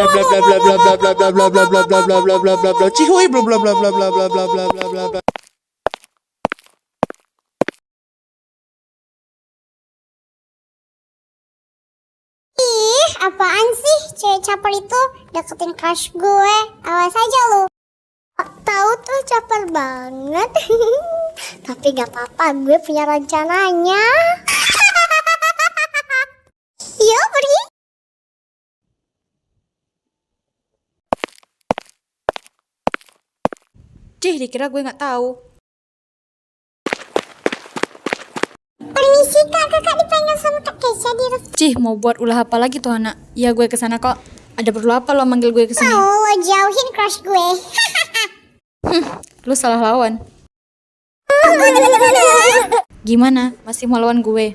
bla bla bla bla bla bla bla bla bla bla bla bla bla bla bla bla bla cihuy bla bla bla bla bla bla bla bla bla bla bla. Ih, apaan sih cewek caper itu deketin crush gue? Awas aja lu. Tahu tuh caper banget. Tapi gak apa-apa, gue punya rencananya. Yuk pergi. Cih, dikira gue nggak tahu. Permisi kak, kakak dipanggil sama Kak Kesha di roof. Cih, mau buat ulah apa lagi tuh anak? Ya gue kesana kok. Ada perlu apa lo manggil gue kesini? Mau lo jauhin crush gue. Lu salah lawan. Gimana? Masih mau lawan gue?